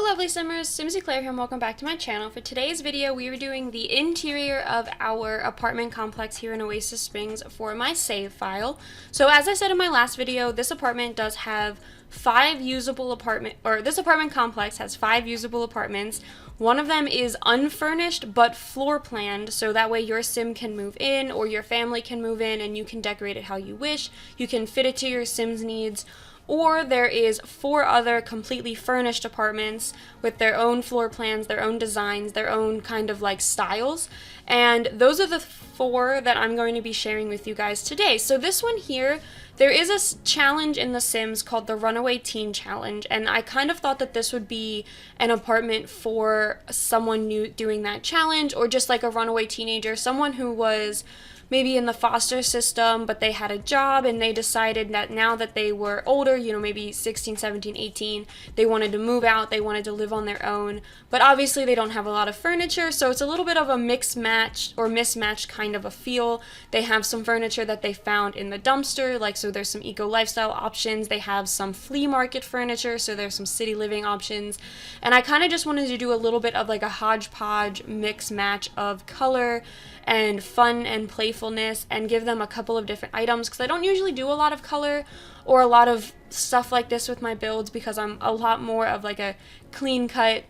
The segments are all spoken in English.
lovely Simmers, SimsEclaire here and welcome back to my channel. For today's video, we are doing the interior of our apartment complex here in Oasis Springs for my save file. So as I said in my last video, this apartment does have this apartment complex has 5 usable apartments. One of them is unfurnished but floor planned, so that way your sim can move in or your family can move in and you can decorate it how you wish. You can fit it to your sim's needs. Or there is 4 other completely furnished apartments with their own floor plans, their own designs, their own kind of like styles. And those are the 4 that I'm going to be sharing with you guys today. So this one here, there is a challenge in The Sims called the Runaway Teen Challenge. And I kind of thought that this would be an apartment for someone new doing that challenge, or just like a runaway teenager, someone who was maybe in the foster system, but they had a job and they decided that now that they were older, you know, maybe 16, 17, 18, they wanted to move out, they wanted to live on their own, but obviously they don't have a lot of furniture, so it's a little bit of a mixed match or mismatched kind of a feel. They have some furniture that they found in the dumpster, like, so there's some eco lifestyle options. They have some flea market furniture, so there's some city living options, and I kind of just wanted to do a little bit of like a hodgepodge mix match of color and fun and playfulness, and give them a couple of different items, because I don't usually do a lot of color or a lot of stuff like this with my builds, because I'm a lot more of like a clean cut.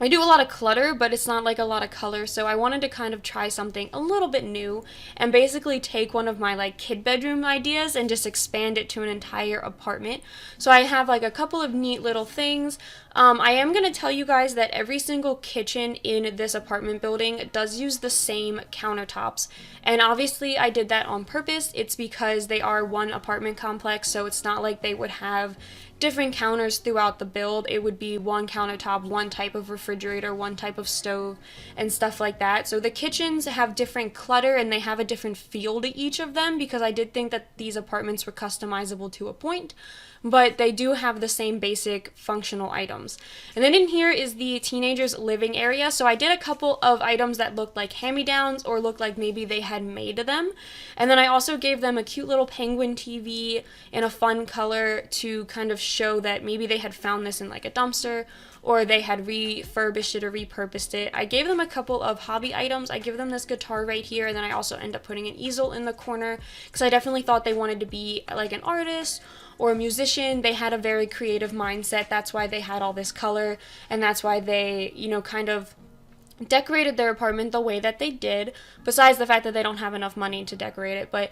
I do a lot of clutter, but it's not like a lot of color, so I wanted to kind of try something a little bit new and basically take one of my like kid bedroom ideas and just expand it to an entire apartment. So I have like a couple of neat little things. I am going to tell you guys that every single kitchen in this apartment building does use the same countertops, and obviously I did that on purpose. It's because they are one apartment complex, so it's not like they would have different counters throughout the build. It would be one countertop, one type of refrigerator, one type of stove, and stuff like that. So the kitchens have different clutter and they have a different feel to each of them, because I did think that these apartments were customizable to a point, but they do have the same basic functional items. And then in here is the teenagers' living area. So I did a couple of items that looked like hand-me-downs or looked like maybe they had made them. And then I also gave them a cute little penguin TV in a fun color to kind of show that maybe they had found this in like a dumpster, or they had refurbished it or repurposed it. I gave them a couple of hobby items. I give them this guitar right here, and then I also end up putting an easel in the corner, because I definitely thought they wanted to be like an artist or a musician. They had a very creative mindset. That's why they had all this color, and that's why they, you know, kind of decorated their apartment the way that they did, besides the fact that they don't have enough money to decorate it.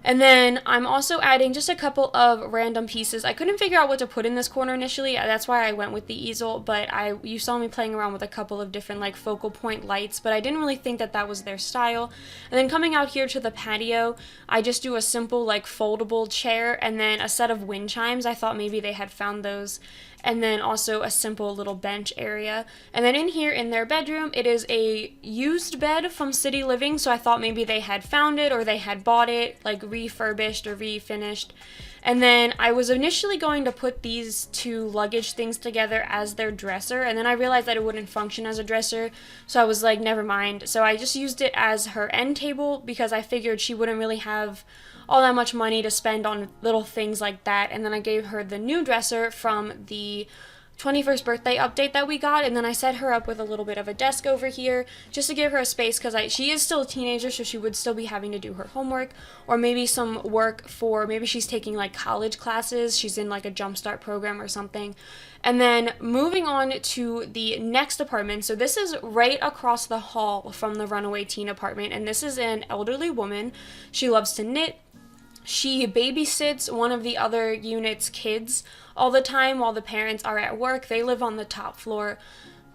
And then I'm also adding just a couple of random pieces. I couldn't figure out what to put in this corner initially. That's why I went with the easel, but you saw me playing around with a couple of different like focal point lights, but I didn't really think that that was their style. And then coming out here to the patio, I just do a simple like foldable chair and then a set of wind chimes. I thought maybe they had found those. And then also a simple little bench area. And then in here in their bedroom, it is a used bed from City Living, so I thought maybe they had found it or they had bought it, like refurbished or refinished. And then I was initially going to put these 2 luggage things together as their dresser, and then I realized that it wouldn't function as a dresser, so I was like, never mind. So I just used it as her end table, because I figured she wouldn't really have all that much money to spend on little things like that. And then I gave her the new dresser from the 21st birthday update that we got, and then I set her up with a little bit of a desk over here just to give her a space, because she is still a teenager, so she would still be having to do her homework, or maybe some work for, maybe she's taking like college classes, she's in like a jumpstart program or something. And then moving on to the next apartment, so this is right across the hall from the runaway teen apartment, and this is an elderly woman. She loves to knit. She babysits one of the other unit's kids all the time while the parents are at work. They live on the top floor,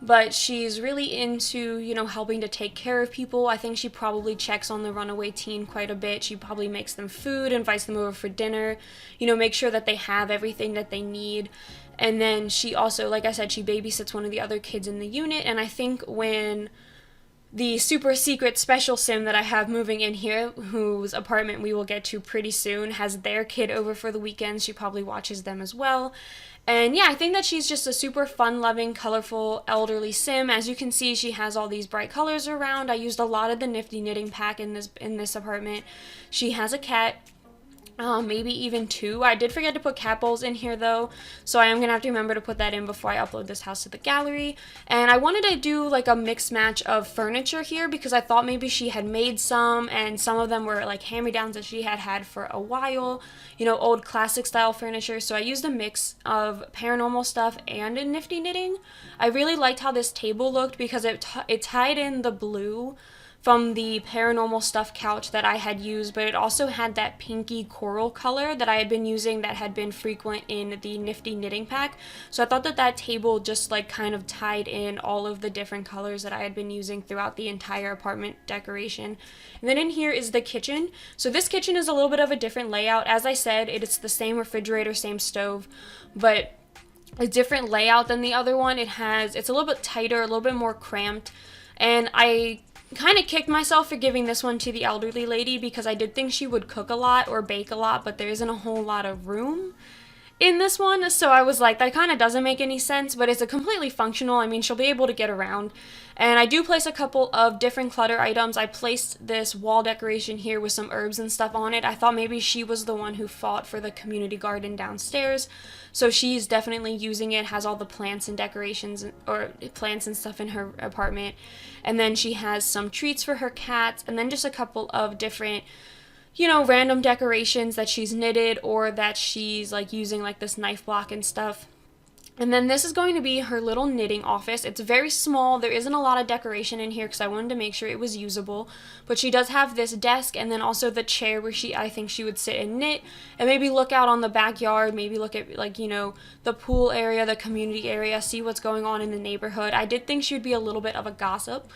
but she's really into, you know, helping to take care of people. I think she probably checks on the runaway teen quite a bit. She probably makes them food, invites them over for dinner, you know, make sure that they have everything that they need. And then she also, like I said, she babysits one of the other kids in the unit. And I think when the super secret special sim that I have moving in here, whose apartment we will get to pretty soon, has their kid over for the weekends, she probably watches them as well. And yeah, I think that she's just a super fun-loving, colorful, elderly sim. As you can see, she has all these bright colors around. I used a lot of the Nifty Knitting pack in this apartment. She has a cat. maybe even 2. I did forget to put cat bowls in here though, so I am gonna have to remember to put that in before I upload this house to the gallery. And I wanted to do like a mixed match of furniture here because I thought maybe she had made some, and some of them were like hand-me-downs that she had had for a while, you know, old classic style furniture. So I used a mix of paranormal stuff and a nifty knitting. I really liked how this table looked because it tied in the blue from the paranormal stuff couch that I had used, but it also had that pinky coral color that I had been using that had been frequent in the nifty knitting pack. So I thought that that table just like kind of tied in all of the different colors that I had been using throughout the entire apartment decoration. And then in here is the kitchen. So this kitchen is a little bit of a different layout. As I said, it's the same refrigerator, same stove, but a different layout than the other one. It's a little bit tighter, a little bit more cramped, and I kind of kicked myself for giving this one to the elderly lady because I did think she would cook a lot or bake a lot, but there isn't a whole lot of room in this one, so I was like, that kind of doesn't make any sense, but it's a completely functional. I mean, she'll be able to get around. And I do place a couple of different clutter items. I placed this wall decoration here with some herbs and stuff on it. I thought maybe she was the one who fought for the community garden downstairs, so she's definitely using it, has all the plants and decorations or plants and stuff in her apartment. And then she has some treats for her cats, and then just a couple of different, you know, random decorations that she's knitted or that she's like using like this knife block and stuff. And then this is going to be her little knitting office. It's very small. There isn't a lot of decoration in here because I wanted to make sure it was usable. But she does have this desk and then also the chair where I think she would sit and knit and maybe look out on the backyard, maybe look at like, you know, the pool area, the community area, see what's going on in the neighborhood. I did think she would be a little bit of a gossip.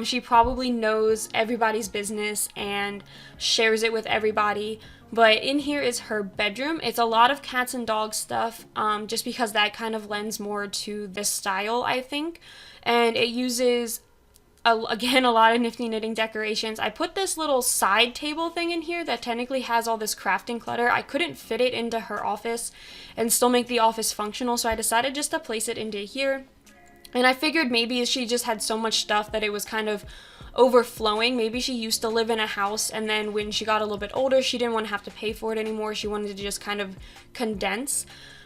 She probably knows everybody's business and shares it with everybody. But in here is her bedroom. It's a lot of cats and dogs stuff, just because that kind of lends more to this style, I think. And it uses, again, a lot of nifty knitting decorations. I put this little side table thing in here that technically has all this crafting clutter. I couldn't fit it into her office and still make the office functional, so I decided just to place it into here. And I figured maybe she just had so much stuff that it was kind of overflowing. Maybe she used to live in a house and then when she got a little bit older, she didn't want to have to pay for it anymore. She wanted to just kind of condense.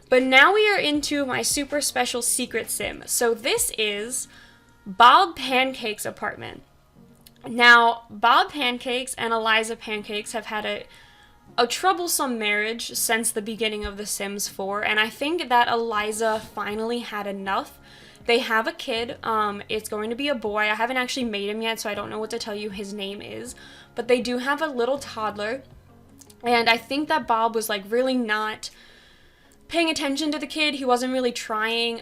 But now we are into my super special secret sim. So this is Bob Pancake's apartment. Now, Bob Pancakes and Eliza Pancakes have had a troublesome marriage since the beginning of The Sims 4, and I think that Eliza finally had enough. They have a kid. It's going to be a boy. I haven't actually made him yet, so I don't know what to tell you his name is. But they do have a little toddler. And I think that Bob was like really not paying attention to the kid. He wasn't really trying.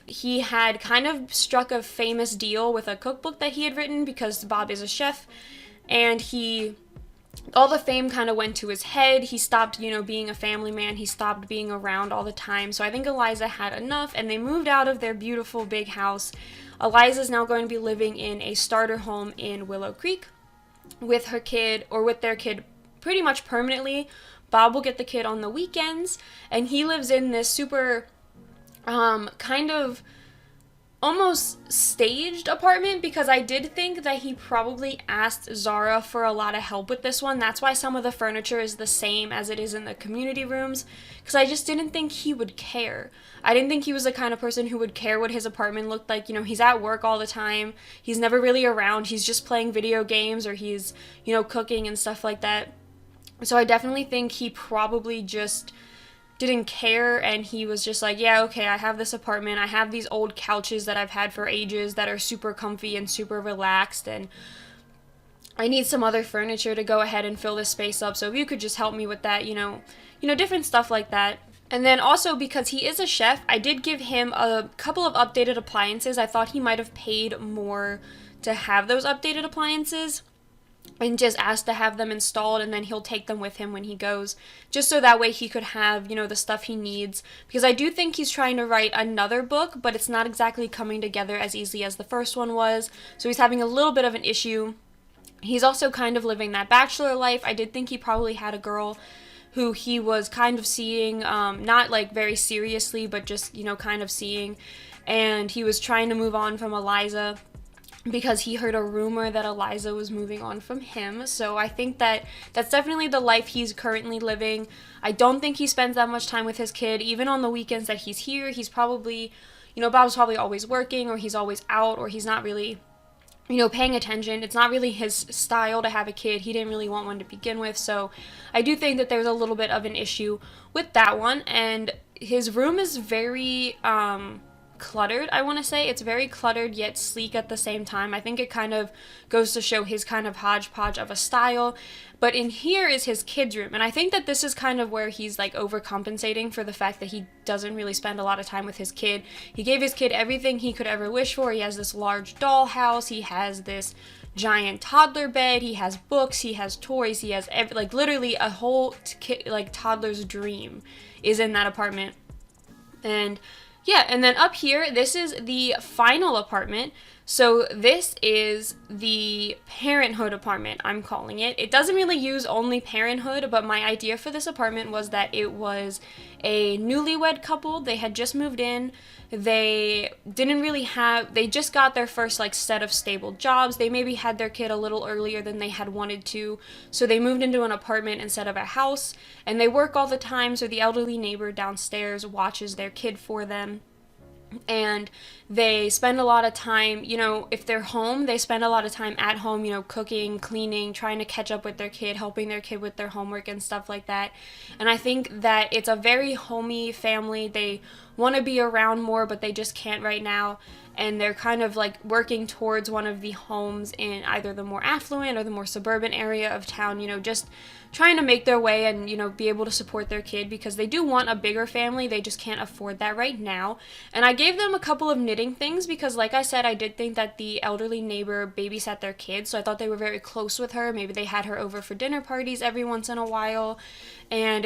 He had kind of struck a famous deal with a cookbook that he had written because Bob is a chef. And all the fame kind of went to his head. He stopped, you know, being a family man. He stopped being around all the time. So I think Eliza had enough and they moved out of their beautiful big house. Eliza's now going to be living in a starter home in Willow Creek with her kid, or with their kid, pretty much permanently. Bob will get the kid on the weekends, and he lives in this super kind of almost staged apartment because I did think that he probably asked Zara for a lot of help with this one. That's why some of the furniture is the same as it is in the community rooms, because I just didn't think he would care. I didn't think he was the kind of person who would care what his apartment looked like. You know, he's at work all the time. He's never really around. He's just playing video games or he's, you know, cooking and stuff like that. So I definitely think he probably just didn't care, and he was just like, yeah, okay, I have this apartment, I have these old couches that I've had for ages that are super comfy and super relaxed, and I need some other furniture to go ahead and fill this space up, so if you could just help me with that, you know, different stuff like that. And then also, because he is a chef, I did give him a couple of updated appliances. I thought he might have paid more to have those updated appliances and just asked to have them installed, and then he'll take them with him when he goes, just so that way he could have, you know, the stuff he needs, because I do think he's trying to write another book, but it's not exactly coming together as easily as the first one was, so he's having a little bit of an issue. He's also kind of living that bachelor life. I did think he probably had a girl who he was kind of seeing, not like very seriously, but just, you know, kind of seeing, and he was trying to move on from Eliza. because he heard a rumor that Eliza was moving on from him. So I think that that's definitely the life he's currently living. I don't think he spends that much time with his kid. Even on the weekends that he's here, he's probably, Bob's probably always working, or he's always out, or he's not really, paying attention. It's not really his style to have a kid. He didn't really want one to begin with. So I do think that there's a little bit of an issue with that one. And his room is very, cluttered, I want to say. It's very cluttered yet sleek at the same time. I think it kind of goes to show his kind of hodgepodge of a style. But in here is his kid's room, and I think that this is kind of where he's like overcompensating for the fact that he doesn't really spend a lot of time with his kid. He gave his kid everything he could ever wish for. He has this large doll house, he has this giant toddler bed, he has books, he has toys, he has literally a whole toddler's dream is in that apartment. And yeah, and then up here, this is the final apartment. So this is the parenthood apartment, I'm calling it. It doesn't really use only parenthood, but my idea for this apartment was that it was a newlywed couple. They had just moved in. They just got their first set of stable jobs. They maybe had their kid a little earlier than they had wanted to, so they moved into an apartment instead of a house, and they work all the time, so the elderly neighbor downstairs watches their kid for them. And they spend a lot of time, if they're home, they spend a lot of time at home, cooking, cleaning, trying to catch up with their kid, helping their kid with their homework and stuff like that. And I think that it's a very homey family. They want to be around more, but they just can't right now. And they're kind of working towards one of the homes in either the more affluent or the more suburban area of town, just trying to make their way and, be able to support their kid, because they do want a bigger family. They just can't afford that right now. And I gave them a couple of knitting things because, like I said, I did think that the elderly neighbor babysat their kids, so I thought they were very close with her. Maybe they had her over for dinner parties every once in a while, and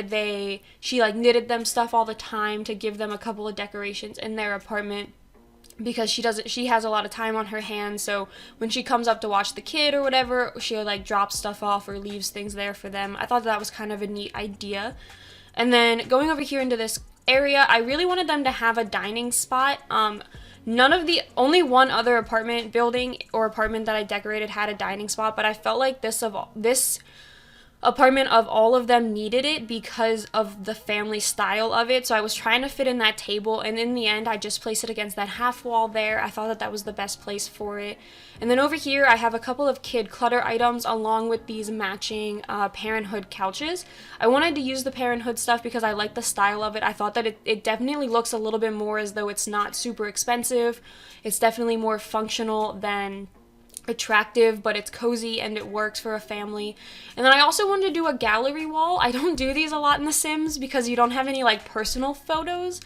she knitted them stuff all the time to give them a couple of decorations in their apartment, because she has a lot of time on her hands, so when she comes up to watch the kid or whatever, she'll drop stuff off or leaves things there for them. I thought that was kind of a neat idea. And then going over here into this area, I really wanted them to have a dining spot. Only one other apartment building or apartment that I decorated had a dining spot, but I felt like this apartment of all of them needed it because of the family style of it. So I was trying to fit in that table, and in the end I just placed it against that half wall there. I thought that was the best place for it. And then over here I have a couple of kid clutter items along with these matching parenthood couches. I wanted to use the parenthood stuff because I like the style of it. I thought that it definitely looks a little bit more as though it's not super expensive. It's definitely more functional than attractive, but it's cozy and it works for a family. And then I also wanted to do a gallery wall. I don't do these a lot in The Sims because you don't have any personal photos,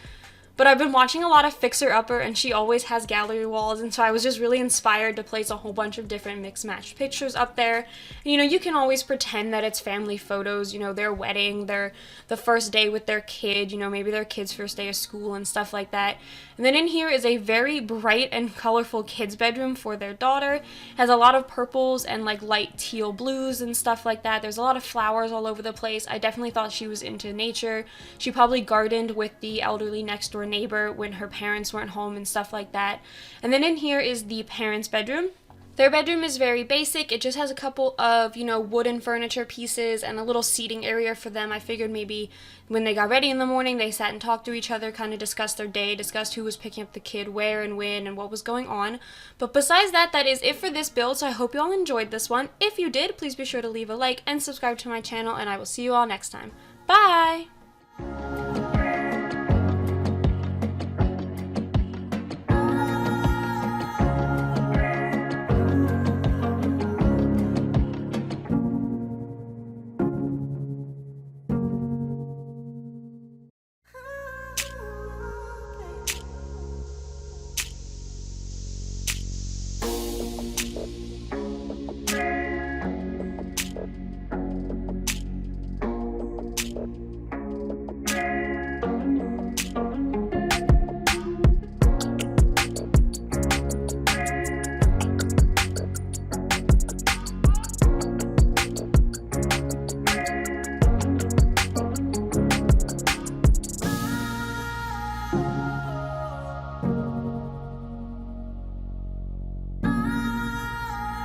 but I've been watching a lot of Fixer Upper, and she always has gallery walls, and so I was just really inspired to place a whole bunch of different mixed matched pictures up there. And, you can always pretend that it's family photos, their wedding, the first day with their kid, maybe their kid's first day of school and stuff like that. And then in here is a very bright and colorful kids bedroom for their daughter. It has a lot of purples and light teal blues and stuff like that. There's a lot of flowers all over the place. I definitely thought she was into nature. She probably gardened with the elderly next door neighbor when her parents weren't home and stuff like that. And then in here is the parents' bedroom. Their bedroom is very basic. It just has a couple of, wooden furniture pieces and a little seating area for them. I figured maybe when they got ready in the morning, they sat and talked to each other, kind of discussed their day, discussed who was picking up the kid, where and when, and what was going on. But besides that, that is it for this build, so I hope you all enjoyed this one. If you did, please be sure to leave a like and subscribe to my channel, and I will see you all next time. Bye!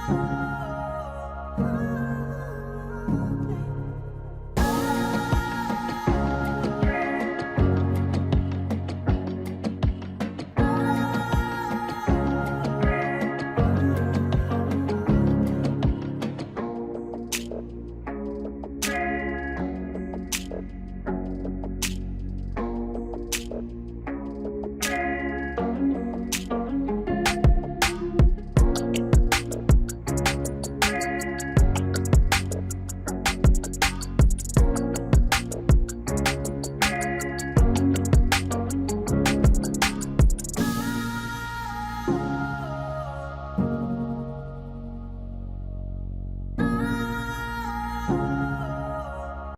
Bye.